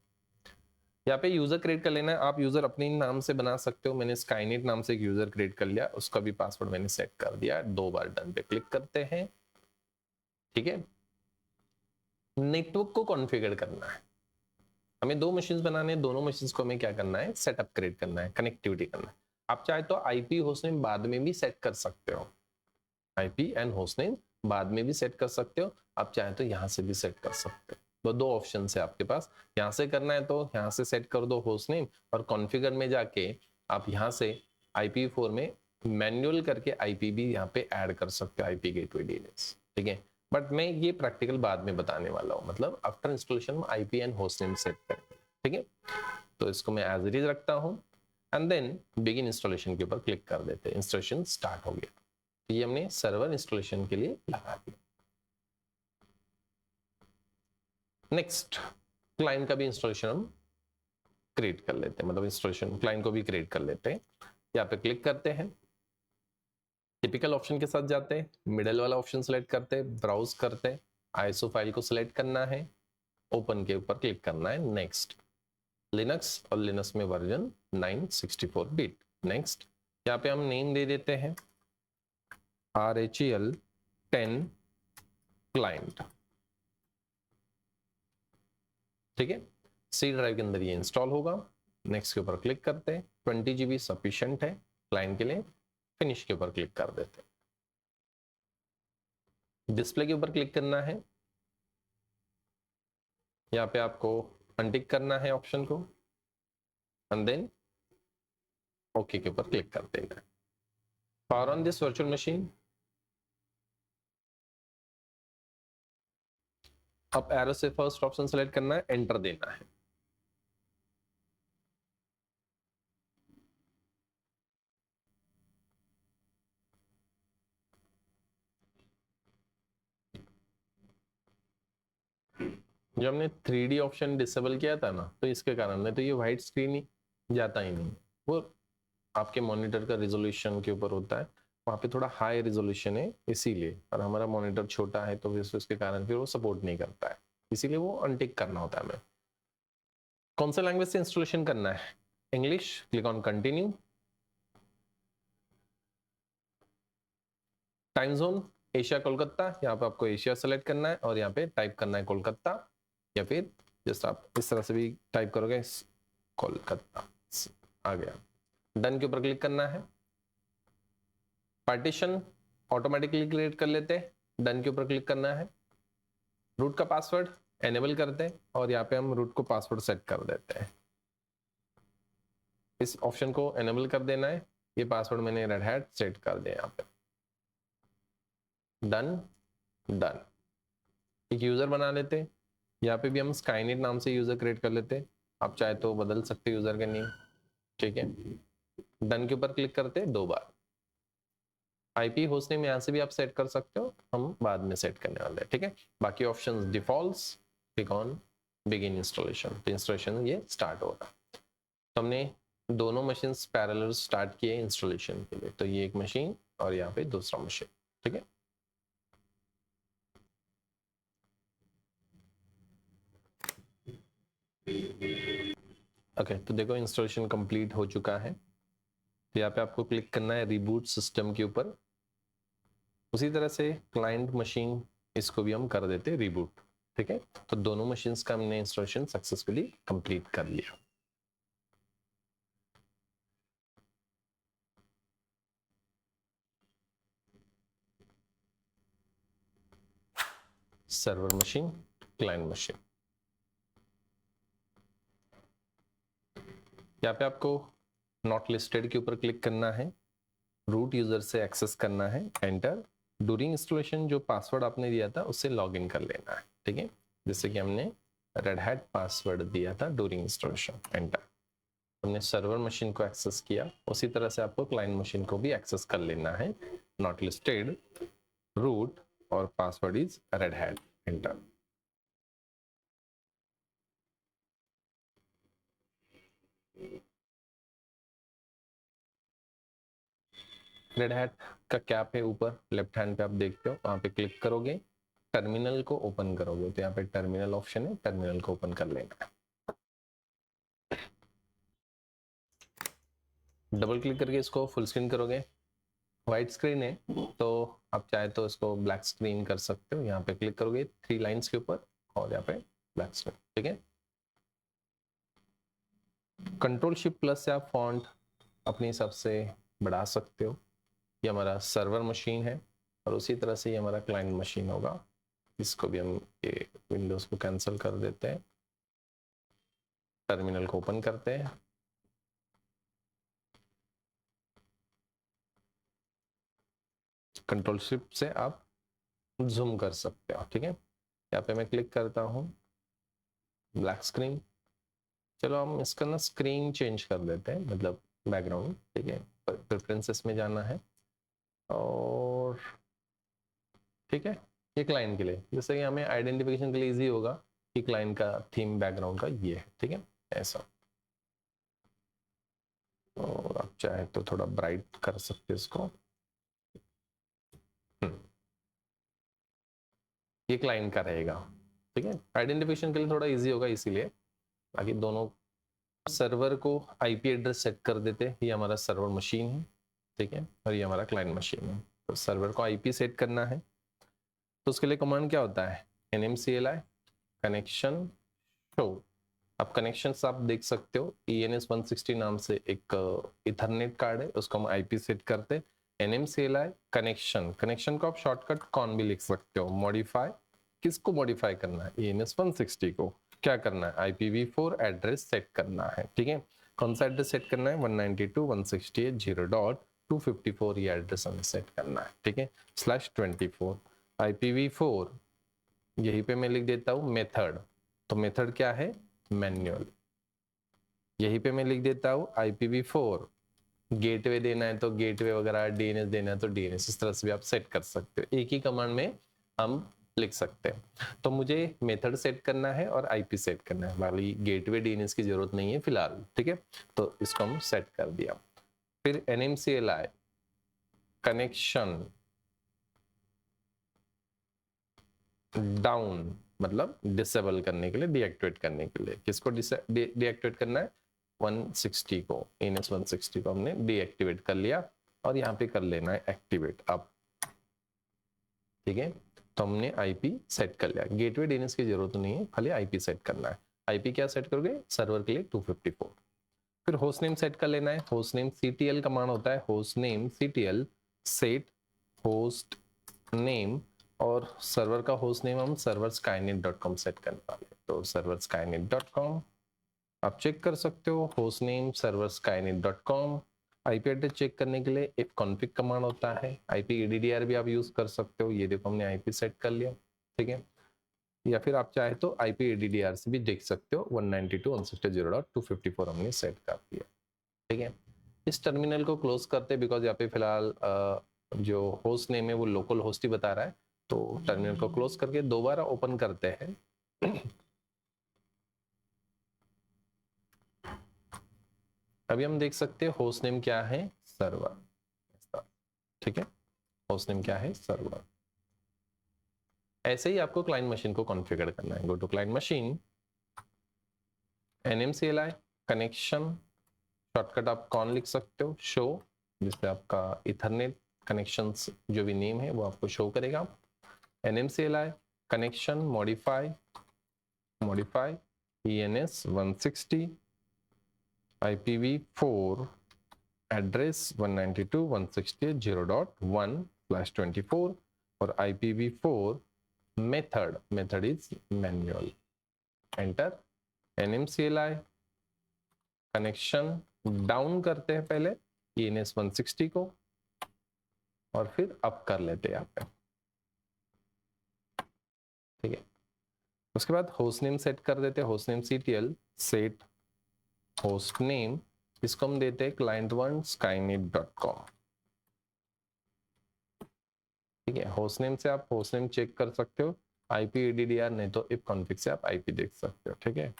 यहाँ पे यूजर क्रिएट कर लेना है, आप यूजर अपने नाम से बना सकते हो। मैंने स्काईनेट नाम से एक यूजर क्रिएट कर लिया, उसका भी पासवर्ड मैंने सेट कर दिया। 2 बार डन पे क्लिक करते हैं, ठीक है। नेटवर्क को कॉन्फ़िगर करना है, हमें 2 मशीन्स बनाने हैं, दोनों मशीन्स को हमें क्या करना है, सेटअप क्रिएट करना है, कनेक्टिविटी करना है। आप चाहे तो IP होस्टनेम बाद में भी सेट कर सकते हो, IP एंड होस्टनेम बाद में भी सेट कर सकते हो। आप चाहे तो यहाँ से भी सेट कर सकते हो, तो 2 ऑप्शन है आपके पास। यहाँ से करना है तो यहाँ से सेट कर दो होस्टनेम, और कॉन्फ़िगर में जाके आप यहाँ से IPv4 में मैनुअल करके आईपी भी यहाँ पे ऐड कर सकते हो, आईपी गेटवे डीएनएस, ठीक है। बट मैं ये प्रैक्टिकल बाद में बताने वाला हूँ, मतलब आफ्टर इंस्टॉलेशन में IP and host name set करेंगे, ठीक है। तो इसको मैं एज इट इज रखता हूँ एंड देन बिगिन इंस्टॉलेशन के ऊपर क्लिक कर देते हैं। इंस्टॉलेशन स्टार्ट हो गया। ये हमने सर्वर इंस्टॉलेशन के लिए लगा दिया। नेक्स्ट क्लाइंट का भी इंस्टॉलेशन हम क्रिएट कर लेते हैं, मतलब इंस्टॉलेशन क्लाइंट को भी क्रिएट कर लेते हैं। यहाँ पे क्लिक करते हैं, टिपिकल ऑप्शन के साथ जाते हैं, मिडल वाला ऑप्शन सेलेक्ट करते हैं, ब्राउज करते हैं, आईएसओ फाइल को सिलेक्ट करना है, ओपन के ऊपर क्लिक करना है, नेक्स्ट। लिनक्स और लिनक्स में वर्जन 964 बिट। नेक्स्ट यहाँ पे हम नेम दे देते हैं RHEL 10 क्लाइंट, ठीक है। सी ड्राइव के अंदर ये इंस्टॉल होगा। नेक्स्ट के ऊपर क्लिक करते हैं, 20 GB सफिशिएंट है क्लाइंट के लिए। फिनिश के ऊपर क्लिक कर देते हैं। डिस्प्ले के ऊपर क्लिक करना है, यहाँ पे आपको अनटिक करना है ऑप्शन को एंड देन ओके के ऊपर क्लिक कर देना है। Power on this virtual machine. अब एरो से फर्स्ट ऑप्शन सेलेक्ट करना है, एंटर देना है। जब हमने 3D ऑप्शन डिसेबल किया था ना, तो इसके कारण नहीं तो ये व्हाइट स्क्रीन ही जाता ही नहीं। वो आपके मॉनिटर का रिजोल्यूशन के ऊपर होता है, वहाँ पे थोड़ा हाई रिजोल्यूशन है इसीलिए, और हमारा मॉनिटर छोटा है तो इसके कारण फिर वो सपोर्ट नहीं करता है, इसीलिए वो अनटिक करना होता है हमें। कौन सा लैंग्वेज से इंस्टॉलेशन करना है? English. Click on continue. Time zone Asia Kolkata, यहाँ पे आपको एशिया सेलेक्ट करना है और यहाँ पे टाइप करना है कोलकाता, या फिर जस्ट आप इस तरह से भी टाइप करोगे कोलकाता, आ गया। डन के ऊपर क्लिक करना है। पार्टीशन ऑटोमेटिकली क्रिएट कर लेते हैं, डन के ऊपर क्लिक करना है। रूट का पासवर्ड एनेबल करते हैं और यहाँ पे हम रूट को पासवर्ड सेट कर देते हैं। इस ऑप्शन को एनेबल कर देना है। ये पासवर्ड मैंने रेड हैट सेट कर दिया यहाँ पे। Done done. एक यूजर बना लेते हैं, यहाँ पे भी हम स्काईनेट नाम से यूजर क्रिएट कर लेते हैं। आप चाहे तो बदल सकते हैं यूजर का नेम, ठीक है। डन के ऊपर क्लिक करते हैं 2 बार। आईपी होस्ट नेम यहाँ से भी आप सेट कर सकते हो, हम बाद में सेट करने वाले हैं, ठीक है। बाकी options defaults, click on begin installation, तो इंस्टॉलेशन ये स्टार्ट होगा। तो हमने दोनों मशीन्स पैरेलल स्टार्ट किए इंस्टॉलेशन के लिए, तो ये एक मशीन और यहाँ पे दूसरा मशीन, ठीक है। ओके तो देखो इंस्टॉलेशन कंप्लीट हो चुका है। तो यहाँ पे आपको क्लिक करना है रिबूट सिस्टम के ऊपर। उसी तरह से क्लाइंट मशीन इसको भी हम कर देते रिबूट, ठीक है। तो दोनों मशीन्स का हमने इंस्टॉलेशन सक्सेसफुली कंप्लीट कर लिया। Server machine, client machine. यहाँ पे आपको नॉट लिस्टेड के ऊपर क्लिक करना है, रूट यूजर से एक्सेस करना है, एंटर। ड्यूरिंग इंस्टॉलेशन जो पासवर्ड आपने दिया था उससे लॉग इन कर लेना है, ठीक है। जैसे कि हमने रेड हैट पासवर्ड दिया था ड्यूरिंग इंस्टॉलेशन, एंटर। हमने सर्वर मशीन को एक्सेस किया, उसी तरह से आपको क्लाइंट मशीन को भी एक्सेस कर लेना है। नॉट लिस्टेड, रूट और password is red hat, enter. Red hat का कैप है ऊपर लेफ्ट हैंड पे, आप देखते हो, वहां पे क्लिक करोगे, टर्मिनल को ओपन करोगे, तो यहाँ पे टर्मिनल ऑप्शन है, टर्मिनल को ओपन कर लेना है। डबल क्लिक करके इसको फुल स्क्रीन करोगे। व्हाइट स्क्रीन है तो आप चाहे तो इसको ब्लैक स्क्रीन कर सकते हो। यहाँ पे क्लिक करोगे 3 लाइंस के ऊपर और यहाँ पे ब्लैक स्क्रीन, ठीक है। कंट्रोल शिफ्ट प्लस से आप फॉन्ट अपने हिसाब से बढ़ा सकते हो। ये हमारा सर्वर मशीन है और उसी तरह से ये हमारा क्लाइंट मशीन होगा। इसको भी हम ये विंडोज को कैंसिल कर देते हैं, टर्मिनल को ओपन करते हैं। कंट्रोल शिफ्ट से आप जूम कर सकते हो। ठीक है, यहाँ पे मैं क्लिक करता हूँ, ब्लैक स्क्रीन। चलो हम इसका ना स्क्रीन चेंज कर देते हैं, मतलब बैकग्राउंड। ठीक है, प्रेफरेंसेस में जाना है और ठीक है, ये क्लाइंट के लिए, जैसे कि हमें आइडेंटिफिकेशन के लिए इजी होगा कि क्लाइंट का थीम बैकग्राउंड का ये है। ठीक है, ऐसा। और आप चाहे तो थोड़ा ब्राइट कर सकते हैं इसको। ये क्लाइंट का रहेगा। ठीक है, आइडेंटिफिकेशन के लिए थोड़ा इजी होगा इसीलिए। बाकी दोनों सर्वर को आईपी एड्रेस सेट कर देते हैं। ये हमारा सर्वर मशीन है, ठीक है, और ये हमारा क्लाइंट मशीन है। तो सर्वर को आईपी सेट करना है, तो उसके लिए कमांड क्या होता है, nmcli कनेक्शन शो। अब कनेक्शंस आप देख सकते हो, ENS 160 नाम से एक इथरनेट कार्ड है, उसको हम आईपी सेट करते हैं। nmcli कनेक्शन, कनेक्शन को आप शॉर्टकट कॉन भी लिख सकते हो। मॉडिफाई, किसको मॉडिफाई करना है, ENS 160 को। क्या करना है, IPv4 एड्रेस सेट करना है। ठीक है, कौन सा एड्रेस सेट करना है, 192.168.0.254 ये एड्रेस हमें सेट करना है। ठीक है, /24 IPv4, यहीं पे मैं लिख देता हूँ मेथड। तो मेथड क्या है, मैन्युअल। यहीं पे मैं लिख देता हूँ IPv4, गेटवे देना है तो गेटवे वगैरह, DNS देना है तो DNS, इस तरह से भी आप सेट कर सकते हो। एक ही कमांड में हम लिख सकते हैं। तो मुझे मेथड सेट करना है और आईपी सेट करना है, वाली गेटवे DNS की जरूरत नहीं है फिलहाल। ठीक है, तो इसको हम सेट कर दिया। फिर nmcli कनेक्शन डाउन, मतलब डिसेबल करने के लिए, डीएक्टिवेट करने के लिए। किसको डीएक्टिवेट करना है, 160 को, ENS 160 को हमने डीएक्टिवेट कर लिया और यहाँ पे कर लेना है एक्टिवेट अब। ठीक है, तो हमने आईपी सेट कर लिया। गेटवे DNS की जरूरत नहीं है, खाली आईपी सेट करना है। आईपी क्या सेट करोगे, सर्वर के लिए 254। फिर होस्ट नेम सेट कर लेना है। होस्ट नेम CTL कमांड होता है, host name CTL set host name, और सर्वर का होस्ट नेम हम serverskynet.com सेट करने वाले हैं। तो serverskynet.com आप चेक कर सकते हो, host name serverskynet.com। IP address check करने के लिए if config कमांड होता है, IPEDDR भी आप यूज कर सकते हो। ये देखो हमने आईपी सेट कर लिया। ठीक है, या फिर आप चाहे तो IPEDDR से भी देख सकते हो, 192.168.0.254 हमने सेट कर दिया। ठीक है, इस टर्मिनल को क्लोज करते, बिकॉज यहाँ पे फिलहाल जो होस्ट नेम है वो लोकल होस्ट ही बता रहा है। तो टर्मिनल को क्लोज करके दोबारा ओपन करते हैं। अभी हम देख सकते हैं होस्ट नेम क्या है, सर्वर। ठीक है, होस्ट नेम क्या है, सर्वर। ऐसे ही आपको क्लाइंट मशीन को कॉन्फ़िगर करना है। Go to client machine, nmcli connection, shortcut आप कौन लिख सकते हो, शो, जिससे आपका इथरनेट कनेक्शंस जो भी नेम है वो आपको शो करेगा। nmcli connection modify, modify ENS 160 IPv4 address 192.168.0.1/24 और IPv4 method, method is manual. Enter. nmcli connection down करते हैं पहले ENS 160 को और फिर अप कर लेते हैं यहाँ पे। ठीक है, उसके बाद होस्ट नेम सेट कर देते हैं। Host name CTL set host name, इसको हम देते हैं client1 skynet.com। ठीक है, होस्ट नेम से आप होस्ट नेम चेक कर सकते हो, IPEDDR नहीं तो if config से आप IP देख सकते हो। ठीक है,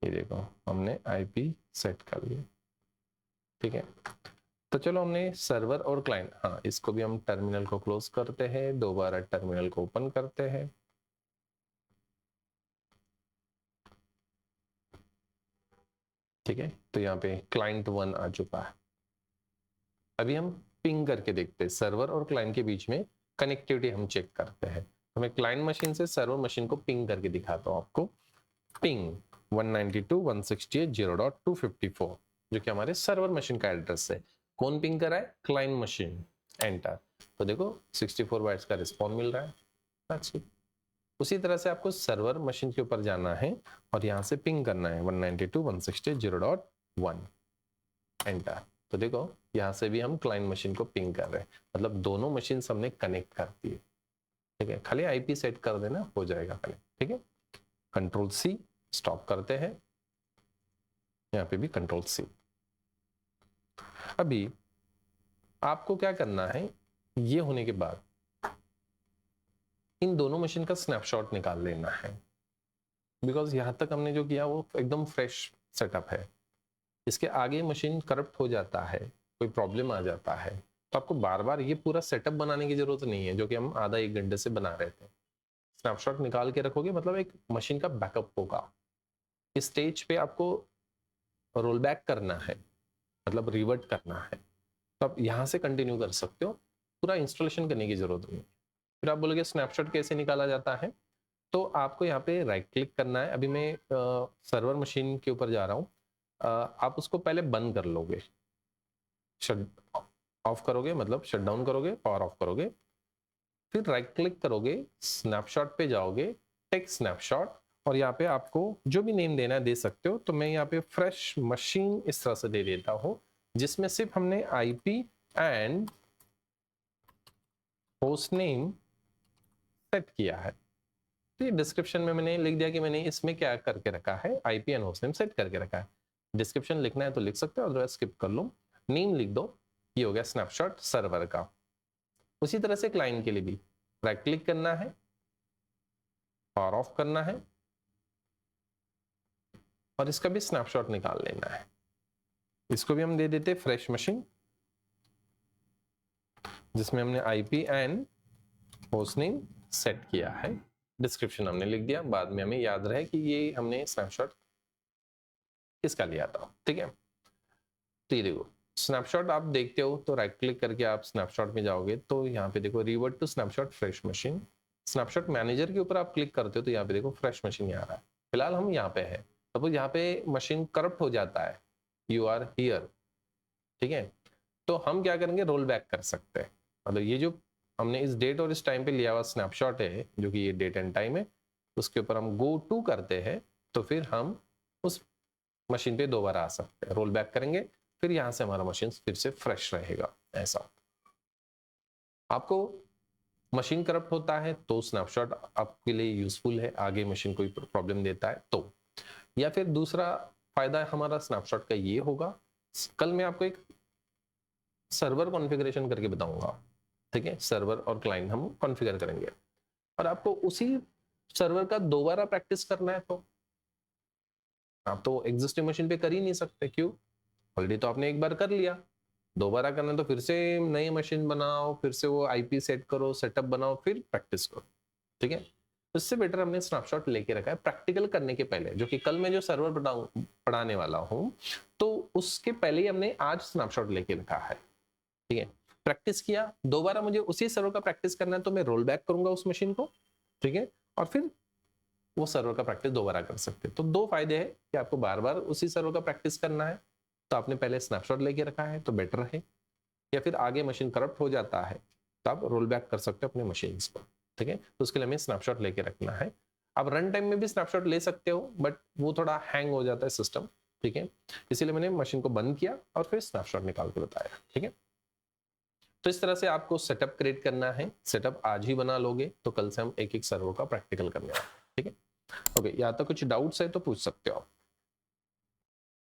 ये देखो हमने IP सेट कर लिया। ठीक है, तो चलो हमने सर्वर और क्लाइंट, हाँ इसको भी हम टर्मिनल को क्लोज करते हैं, दोबारा टर्मिनल को ओपन करते हैं। ठीक है, तो यहाँ पे client1 आ चुका है। अभी हम पिंग करके देखते हैं, सर्वर और क्लाइंट के बीच में कनेक्टिविटी हम चेक करते हैं। तो मैं क्लाइंट मशीन से सर्वर मशीन को पिंग करके दिखाता हूँ आपको। पिंग 192.168.0.254 जो कि हमारे सर्वर मशीन का एड्रेस है। कौन पिंग कर रहा है, क्लाइंट मशीन। एंटर, तो देखो 64 बाइट्स का रिस्पॉन्स मिल रहा है। अच्छा, उसी तरह से आपको सर्वर मशीन के ऊपर जाना है और यहाँ से पिंग करना है 192.168.0.1। एंटर, तो देखो यहाँ से भी हम क्लाइंट मशीन को पिंग कर रहे हैं, मतलब दोनों मशीन हमने कनेक्ट कर दी है। ठीक है, खाली आईपी सेट कर देना, हो जाएगा कनेक्ट। ठीक है, कंट्रोल सी स्टॉप करते हैं, यहाँ पे भी कंट्रोल सी। अभी आपको क्या करना है, ये होने के बाद इन दोनों मशीन का स्नैपशॉट निकाल लेना है, बिकॉज यहां तक हमने जो किया वो एकदम फ्रेश सेटअप है। इसके आगे मशीन करप्ट हो जाता है, कोई प्रॉब्लम आ जाता है, तो आपको बार बार ये पूरा सेटअप बनाने की जरूरत नहीं है, जो कि हम आधा एक घंटे से बना रहे थे। स्नैपशॉट निकाल के रखोगे, मतलब एक मशीन का बैकअप होगा। इस स्टेज पे आपको रोल बैक करना है, मतलब रिवर्ट करना है, तो आप यहाँ से कंटिन्यू कर सकते हो, पूरा इंस्टॉलेशन करने की जरूरत नहीं। फिर आप बोलोगे स्नैपशॉट कैसे निकाला जाता है, तो आपको यहाँ पे राइट क्लिक करना है। अभी मैं सर्वर मशीन के ऊपर जा रहा हूँ, आप उसको पहले बंद कर लोगे, शट ऑफ करोगे, मतलब शट डाउन करोगे, पावर ऑफ करोगे, फिर राइट क्लिक करोगे, स्नैपशॉट पे जाओगे, टेक स्नैपशॉट, और यहाँ पे आपको जो भी नेम देना है दे सकते हो। तो मैं यहाँ पे फ्रेश मशीन इस तरह से दे देता हूँ, जिसमें सिर्फ हमने IP and host name set किया है। तो ये डिस्क्रिप्शन में मैंने लिख दिया कि मैंने इसमें क्या करके रखा है, IP and host name set करके रखा है। डिस्क्रिप्शन लिखना है तो लिख सकते हो, अदरवाइज स्किप कर लो, नेम लिख दो। ये हो गया स्नैपशॉट सर्वर का। उसी तरह से क्लाइंट के लिए भी राइट क्लिक करना है, पावर ऑफ करना है, और इसका भी स्नैपशॉट निकाल लेना है। इसको भी हम दे देते फ्रेश मशीन, जिसमें हमने IP and host name set किया है। डिस्क्रिप्शन हमने लिख दिया, बाद में हमें याद रहे कि ये हमने स्नैपशॉट किसका लिया था। ठीक है, तो ये देखो स्नैपशॉट आप देखते हो, तो राइट क्लिक करके आप स्नैपशॉट में जाओगे, तो यहाँ पे देखो revert to snapshot fresh machine. Snapshot manager के ऊपर आप क्लिक करते हो, तो यहाँ पे देखो फ्रेश मशीन आ रहा है। फिलहाल हम यहाँ पे है, सपोज यहाँ पे मशीन करप्ट हो जाता है, यू आर हियर। ठीक है, तो हम क्या करेंगे, रोल बैक कर सकते हैं। मतलब ये जो हमने इस डेट और इस टाइम पे लिया हुआ स्नैपशॉट है, जो कि ये डेट एंड टाइम है, उसके ऊपर हम गो टू करते हैं, तो फिर हम उस मशीन पे दोबारा आ सकते हैं। रोल बैक करेंगे, फिर यहाँ से हमारा मशीन फिर से फ्रेश रहेगा। ऐसा आपको मशीन करप्ट होता है तो स्नैपशॉट आपके लिए यूजफुल है, आगे मशीन कोई प्रॉब्लम देता है तो। या फिर दूसरा फायदा हमारा स्नैपशॉट का ये होगा, कल मैं आपको एक सर्वर कॉन्फ़िगरेशन करके बताऊंगा। ठीक है, सर्वर और क्लाइंट हम कॉन्फ़िगर करेंगे, और आपको उसी सर्वर का दोबारा प्रैक्टिस करना है, तो आप तो एग्जिस्टिंग मशीन पे कर ही नहीं सकते। क्यों, ऑलरेडी तो आपने एक बार कर लिया, दोबारा करना तो फिर से नई मशीन बनाओ, फिर से वो आईपी सेट करो, सेटअप बनाओ, फिर प्रैक्टिस करो। ठीक है, इससे बेटर हमने स्नैपशॉट लेके रखा है प्रैक्टिकल करने के पहले, जो कि कल मैं जो सर्वर पढ़ाने वाला हूँ, तो उसके पहले ही हमने आज स्नैपशॉट लेके रखा है। ठीक है, प्रैक्टिस किया, दोबारा मुझे उसी सर्वर का प्रैक्टिस करना है, तो मैं रोल बैक करूंगा उस मशीन को। ठीक है, और फिर वो सर्वर का प्रैक्टिस दोबारा कर सकते हैं। तो दो फायदे हैं कि आपको बार बार उसी सर्वर का प्रैक्टिस करना है, तो आपने पहले स्नैपशॉट लेके रखा है तो बेटर है, या फिर आगे मशीन करप्ट हो जाता है तो आप रोल बैक कर सकते हो अपने मशीन को। ठीक है, तो उसके लिए हमें स्नैपशॉट लेके रखना है। आप रन टाइम में भी स्नैपशॉट ले सकते हो, बट वो थोड़ा हैंग हो जाता है सिस्टम। ठीक है, इसीलिए मैंने मशीन को बंद किया और फिर स्नैपशॉट निकाल के बताया। ठीक है, तो इस तरह से आपको सेटअप क्रिएट करना है। सेटअप आज ही बना लोगे तो कल से हम एक एक सर्वर का प्रैक्टिकल करने वाले हैं। ठीक है, ओके, यहाँ तक कुछ डाउट्स है तो पूछ सकते हो आप।